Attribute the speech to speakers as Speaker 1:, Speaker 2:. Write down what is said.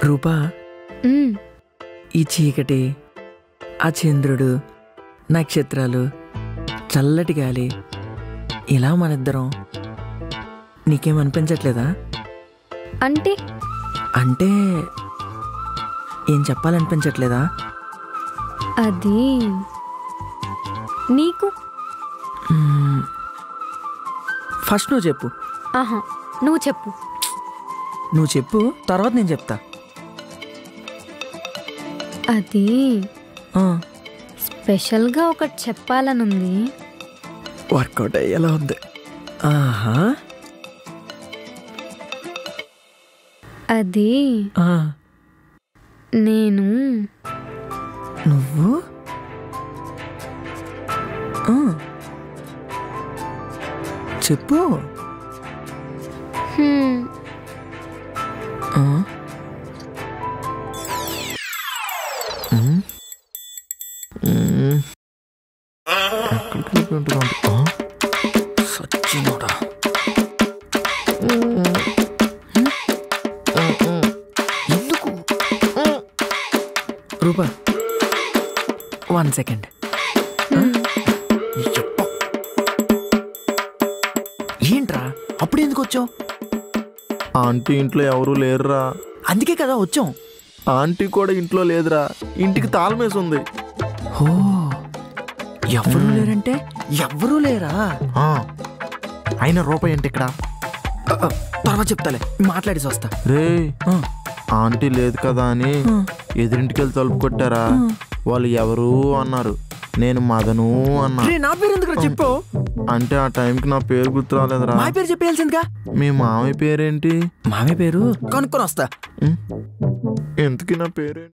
Speaker 1: రూపా, ఈ చీకటి, ఆ చంద్రుడు, నక్షత్రాలు, చల్లటి గాలి, ఇలా మనిద్దరం నీకేమనిపించట్లేదా?
Speaker 2: అంటే
Speaker 1: అంటే ఏం చెప్పాలనిపించట్లేదా?
Speaker 2: అది నీకు
Speaker 1: ఫస్ట్ నువ్వు చెప్పు.
Speaker 2: ఆహా, నువ్వు చెప్పు.
Speaker 1: నువ్వు చెప్పు, తర్వాత నేను చెప్తా.
Speaker 2: అది స్పెషల్గా ఒకటి చెప్పాలనుంది.
Speaker 1: వర్కౌట్ అయ్యేలా ఉంది. ఆహా,
Speaker 2: అది నేను
Speaker 1: నువ్వు చెప్పు. సచ్చినోడా. ఎందుకు? రూపా, 1 సెకండ్. ఏంట్రా అప్పుడు ఎందుకు వచ్చావు?
Speaker 3: ఆంటీ ఇంట్లో ఎవరూ లేరురా.
Speaker 1: అందుకే కదా వచ్చాం.
Speaker 3: ఆంటీ కూడా ఇంట్లో లేదురా, ఇంటికి తాళమేసి ఉంది.
Speaker 1: ఓ, ఎవరూ లేరంటే ఎవరూ లేరా?
Speaker 3: అయినా రూపాయి ఏంటి ఇక్కడ?
Speaker 1: తర్వాత చెప్తాలే, మాట్లాడేసి వస్తా.
Speaker 3: రే, ఆంటీ లేదు కదా అని ఎదురింటికి వెళ్ళి తలుపు కొట్టారా. వాళ్ళు ఎవరు అన్నారు, నేను మదను అన్నా.
Speaker 1: నా పేరు ఎందుకు చెప్పు?
Speaker 3: అంటే ఆ టైంకి నా పేరు గుర్తు రాలేదురా.
Speaker 1: మా పేరు చెప్పేయాల్సిందిగా.
Speaker 3: మీ మామయ్య పేరేంటి?
Speaker 1: మామయ్య పేరు కనుక్కొని వస్తా.
Speaker 3: ఎందుకు నా పేరేంటి?